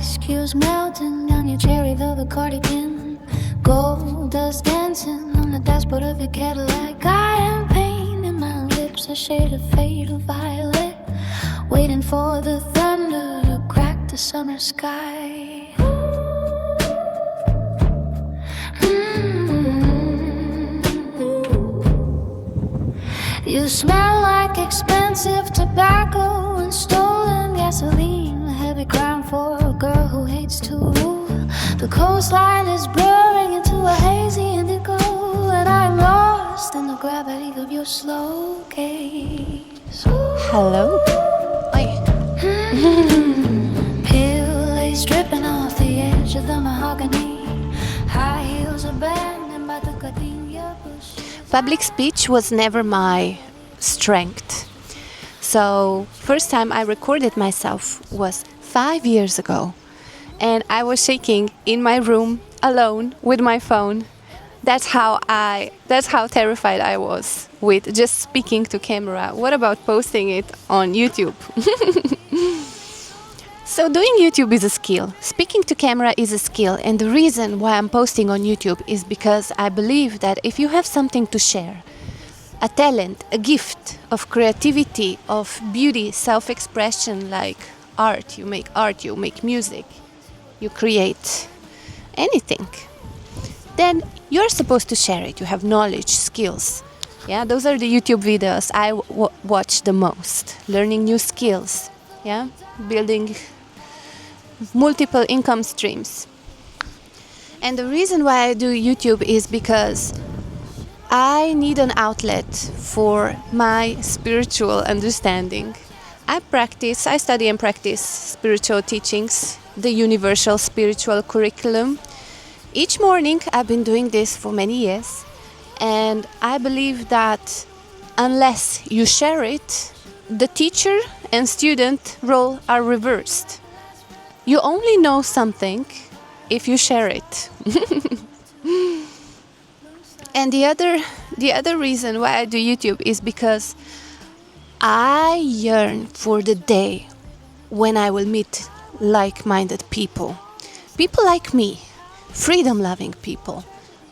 ice cubes melting on your cherry velvet cardigan. Gold dust dancing on the dashboard of your Cadillac. I am painting my lips a shade of fatal violet, waiting for the thunder to crack the summer sky. You smell like expensive tobacco and stolen gasoline, a heavy crime for a girl who hates to rule. The coastline is blurring into a hazy indigo, and I'm lost in the gravity of your slow gaze. Hello. Oi. Pale lace dripping off the edge of the mahogany. High heels abandoned by the gardenia bush. Public speech was never my strength. So, first time I recorded myself was 5 years ago. And I was shaking in my room alone with my phone. That's how terrified I was with just speaking to camera. What about posting it on YouTube? So doing YouTube is a skill. Speaking to camera is a skill, and the reason why I'm posting on YouTube is because I believe that if you have something to share, a talent, a gift of creativity, of beauty, self-expression, like art, you make music, you create anything, then you're supposed to share it. You have knowledge, skills. Yeah, those are the YouTube videos I watch the most. Learning new skills, yeah, building multiple income streams. And the reason why I do YouTube is because I need an outlet for my spiritual understanding. I study and practice spiritual teachings, the universal spiritual curriculum. Each morning I've been doing this for many years, and I believe that unless you share it, the teacher and student role are reversed. You only know something if you share it. And the other reason why I do YouTube is because I yearn for the day when I will meet like-minded people. People like me, freedom-loving people,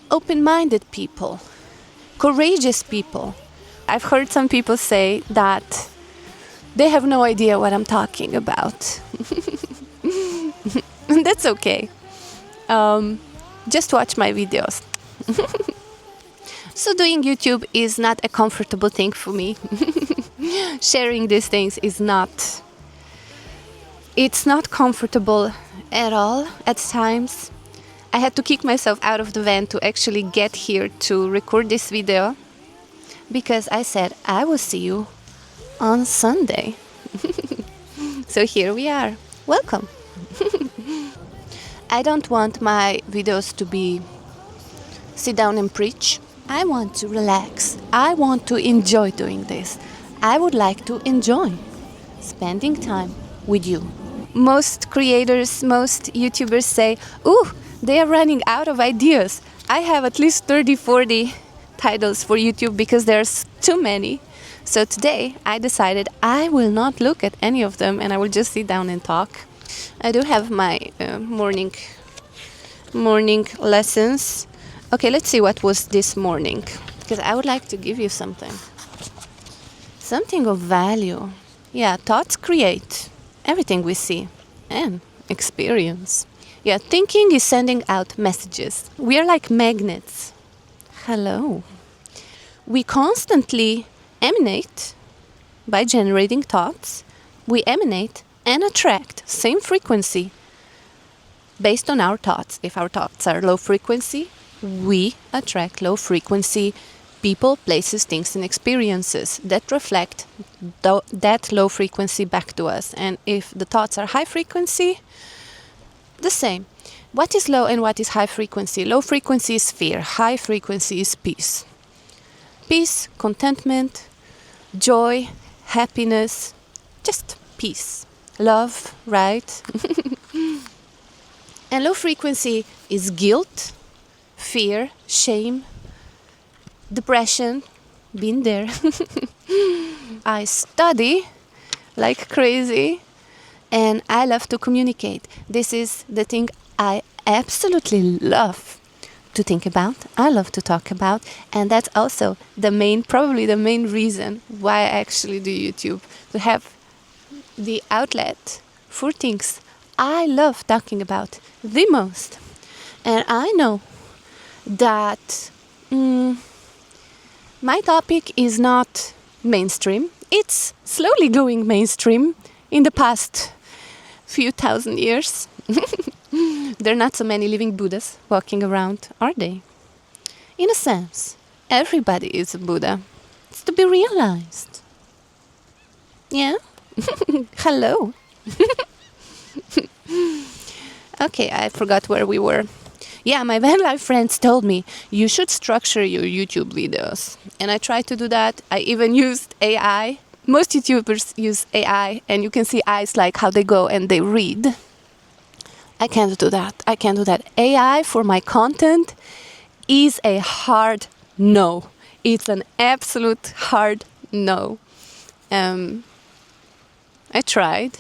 open-minded people, courageous people. I've heard some people say that they have no idea what I'm talking about. That's okay. Just watch my videos. So doing YouTube is not a comfortable thing for me. Sharing these things is not comfortable at all at times. I had to kick myself out of the van to actually get here to record this video, because I said I will see you on Sunday. So here we are. Welcome. I don't want my videos to be sit down and preach. I want to relax. I want to enjoy doing this. I would like to enjoy spending time with you. Most creators, most YouTubers say, ooh, they are running out of ideas. I have at least 30, 40 titles for YouTube because there's too many. So today I decided I will not look at any of them and I will just sit down and talk. I do have my morning lessons. Okay, let's see what was this morning, because I would like to give you something of value. Yeah, thoughts create everything we see and experience. Yeah, thinking is sending out messages. We are like magnets. Hello. We constantly emanate by generating thoughts. We emanate and attract same frequency based on our thoughts. If our thoughts are low frequency, we attract low frequency people, places, things, and experiences that reflect that low frequency back to us. And if the thoughts are high frequency, the same. What is low and what is high frequency? Low frequency is fear, high frequency is peace. Peace, contentment, joy, happiness, just peace, love, right? And low frequency is guilt, fear, shame, depression, been there. I study like crazy, and I love to communicate. This is the thing I absolutely love to think about, I love to talk about, and that's also probably the main reason why I actually do YouTube, to have the outlet for things I love talking about the most. And I know that my topic is not mainstream. It's slowly going mainstream in the past few thousand years. There are not so many living Buddhas walking around, are they? In a sense, everybody is a Buddha. It's to be realized. Yeah? Hello. Okay, I forgot where we were. Yeah, my van life friends told me you should structure your YouTube videos. And I tried to do that. I even used AI. Most YouTubers use AI, and you can see eyes like how they go and they read. I can't do that. I can't do that. AI for my content is a hard no. It's an absolute hard no. I tried,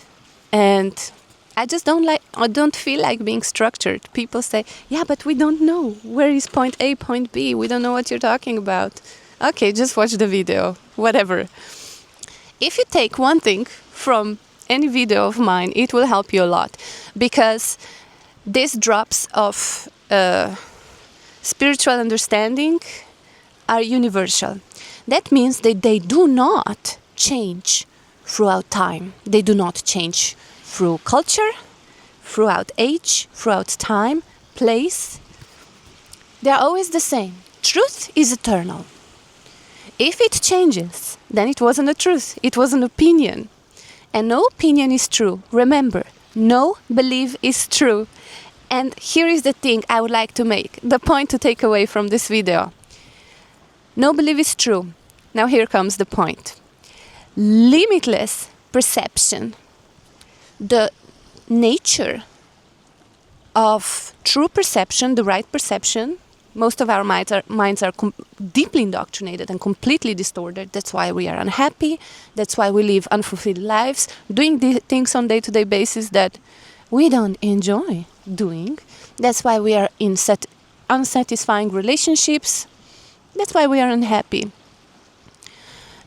and I just don't feel like being structured. People say, yeah, but we don't know. Where is point A, point B? We don't know what you're talking about. Okay, just watch the video, whatever. If you take one thing from any video of mine, it will help you a lot, because these drops of spiritual understanding are universal. That means that they do not change throughout time. They do not change through culture, throughout age, throughout time, place. They are always the same. Truth is eternal. If it changes, then it wasn't a truth. It was an opinion. And no opinion is true. Remember, no belief is true. And here is the thing I would like to make, the point to take away from this video. No belief is true. Now here comes the point. Limitless perception. The nature of true perception, the right perception. Most of our minds are deeply indoctrinated and completely distorted. That's why we are unhappy. That's why we live unfulfilled lives, doing the things on day-to-day basis that we don't enjoy doing. That's why we are in unsatisfying relationships. That's why we are unhappy.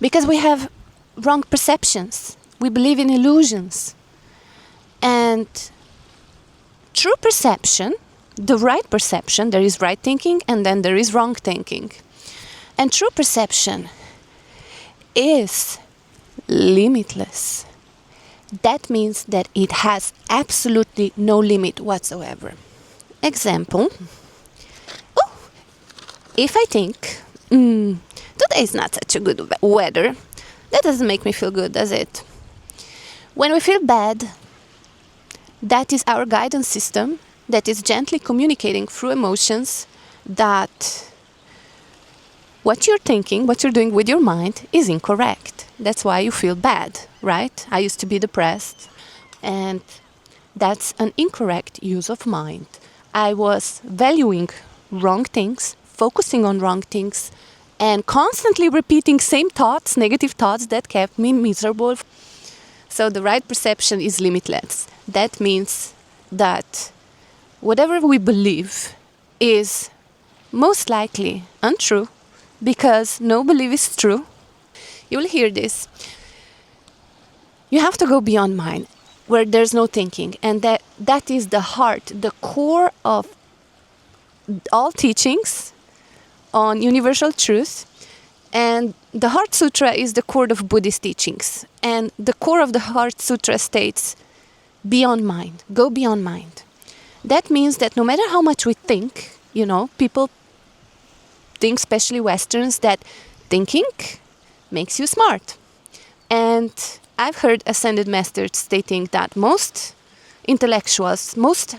Because we have wrong perceptions. We believe in illusions. And true perception, the right perception, there is right thinking and then there is wrong thinking. And true perception is limitless. That means that it has absolutely no limit whatsoever. Example. Oh, if I think, today is not such a good weather, that doesn't make me feel good, does it? When we feel bad, that is our guidance system that is gently communicating through emotions that what you're thinking, what you're doing with your mind is incorrect. That's why you feel bad, right? I used to be depressed, and that's an incorrect use of mind. I was valuing wrong things, focusing on wrong things, and constantly repeating same thoughts, negative thoughts that kept me miserable. So the right perception is limitless. That means that whatever we believe is most likely untrue, because no belief is true. You will hear this. You have to go beyond mind, where there's no thinking, and that is the heart, the core of all teachings on universal truth. And the Heart Sutra is the core of Buddhist teachings. And the core of the Heart Sutra states, beyond mind, go beyond mind. That means that no matter how much we think, people think, especially Westerns, that thinking makes you smart. And I've heard ascended masters stating that most intellectuals, most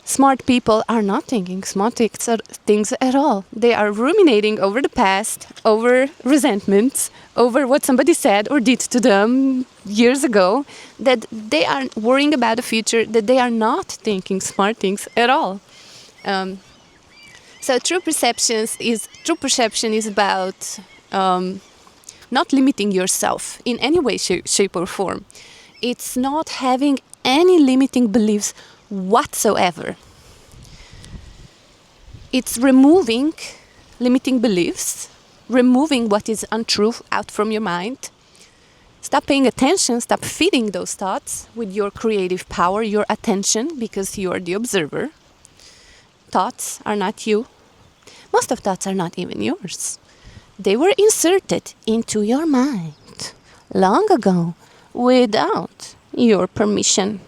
smart people are not thinking smart things at all. They are ruminating over the past, over resentments, over what somebody said or did to them years ago, that they are worrying about the future, that they are not thinking smart things at all. So true perception is about not limiting yourself in any way, shape or form. It's not having any limiting beliefs whatsoever. It's removing limiting beliefs, removing what is untrue out from your mind. Stop paying attention, stop feeding those thoughts with your creative power, your attention, because you are the observer. Thoughts are not you. Most of thoughts are not even yours. They were inserted into your mind long ago without your permission.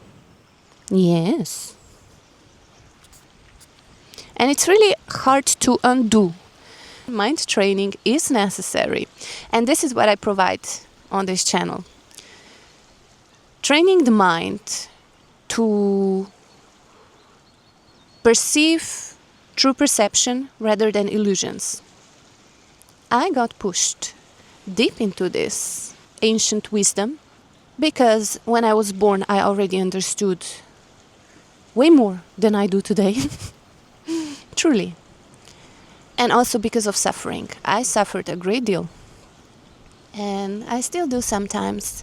Yes. And it's really hard to undo. Mind training is necessary. And this is what I provide on this channel. Training the mind to perceive true perception rather than illusions. I got pushed deep into this ancient wisdom because when I was born, I already understood way more than I do today. Truly. And also because of suffering. I suffered a great deal. And I still do sometimes.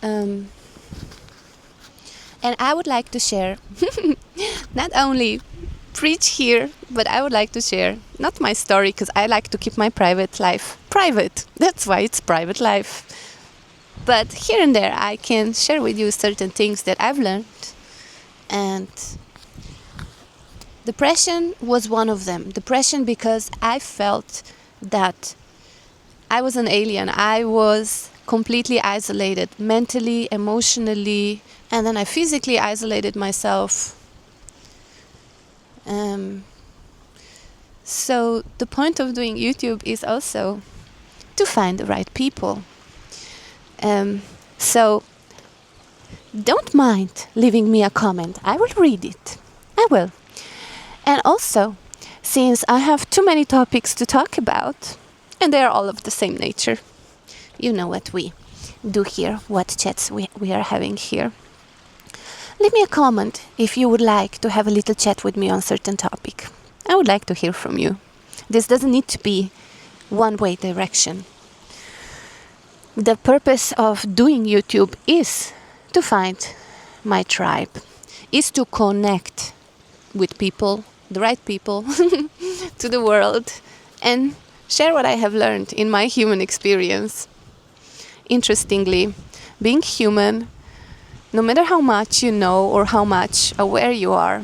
And I would like to share, not only preach here, but I would like to share, not my story, because I like to keep my private life private. That's why it's private life. But here and there I can share with you certain things that I've learned. And depression was one of them. Depression because I felt that I was an alien. I was completely isolated, mentally, emotionally, and then I physically isolated myself. So the point of doing YouTube is also to find the right people. So don't mind leaving me a comment. I will read it. I will. And also, since I have too many topics to talk about, and they are all of the same nature, you know what we do here, what chats we are having here. Leave me a comment if you would like to have a little chat with me on a certain topic. I would like to hear from you. This doesn't need to be one-way direction. The purpose of doing YouTube is to find my tribe, is to connect with people, the right people, to the world, and share what I have learned in my human experience. Interestingly, being human, no matter how much you know or how much aware you are,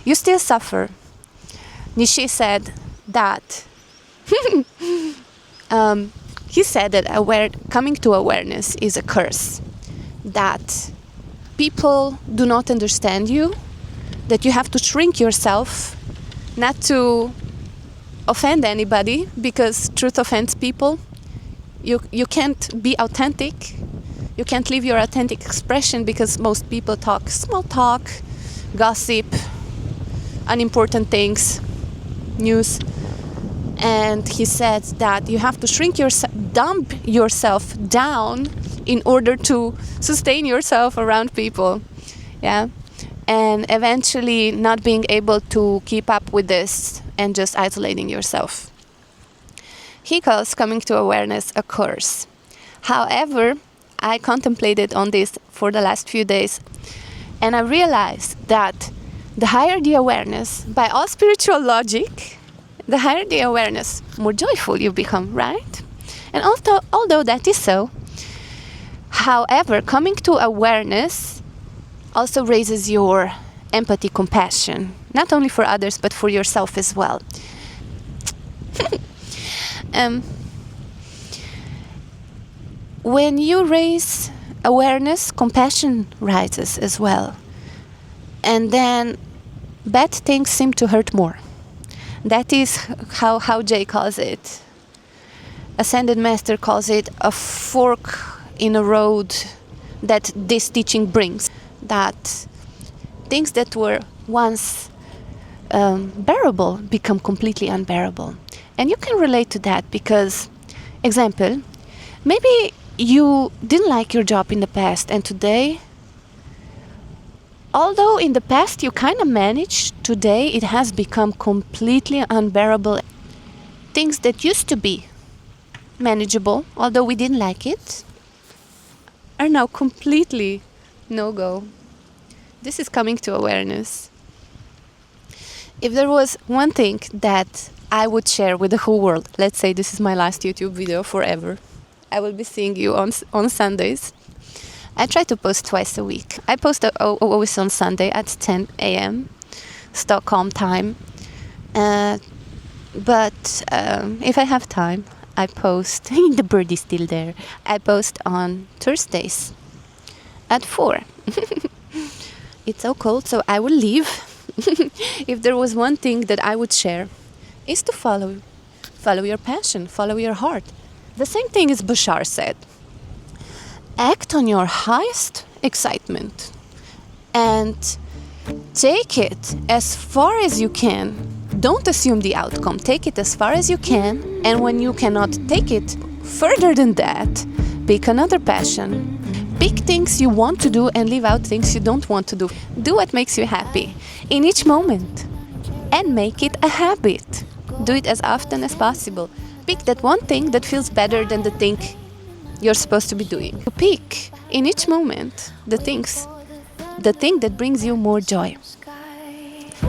you still suffer. Nishi said that he said that coming to awareness is a curse, that people do not understand you, that you have to shrink yourself, not to offend anybody, because truth offends people. You can't be authentic. You can't live your authentic expression because most people talk small talk, gossip, unimportant things, news. And he said that you have to shrink yourself, dump yourself down in order to sustain yourself around people. Yeah. And eventually not being able to keep up with this and just isolating yourself. He calls coming to awareness a curse. However, I contemplated on this for the last few days, and I realized that the higher the awareness, by all spiritual logic, the higher the awareness, more joyful you become, right? And although that is so, however, coming to awareness also raises your empathy, compassion, not only for others, but for yourself as well. When you raise awareness, compassion rises as well. And then bad things seem to hurt more. That is how Jay calls it. Ascended Master calls it a fork in a road that this teaching brings. That things that were once bearable become completely unbearable. And you can relate to that because, example, maybe you didn't like your job in the past, and today, although in the past you kind of managed, today it has become completely unbearable. Things that used to be manageable, although we didn't like it, are now completely no-go. This is coming to awareness. If there was one thing that I would share with the whole world, let's say this is my last YouTube video forever, I will be seeing you on Sundays. I try to post twice a week. I post always on Sunday at 10 a.m. Stockholm time. But if I have time, I post, the bird is still there, I post on Thursdays at 4. It's so cold, so I will leave. If there was one thing that I would share, is to follow your passion, follow your heart. The same thing as Bashar said. Act on your highest excitement and take it as far as you can. Don't assume the outcome. Take it as far as you can, and when you cannot take it further than that, pick another passion. Pick things you want to do and leave out things you don't want to do. Do what makes you happy in each moment and make it a habit. Do it as often as possible. Pick that one thing that feels better than the thing you're supposed to be doing. Pick in each moment the thing that brings you more joy.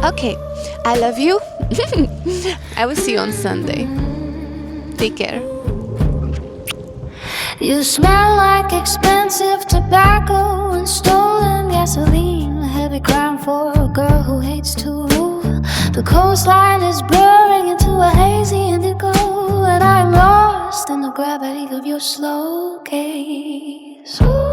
Okay, I love you. I will see you on Sunday. Take care. You smell like expensive tobacco and stolen gasoline. A heavy crime for a girl who hates to rule. The coastline is blurring into a hazy indigo, and I'm lost in the gravity of your slow gaze. Ooh.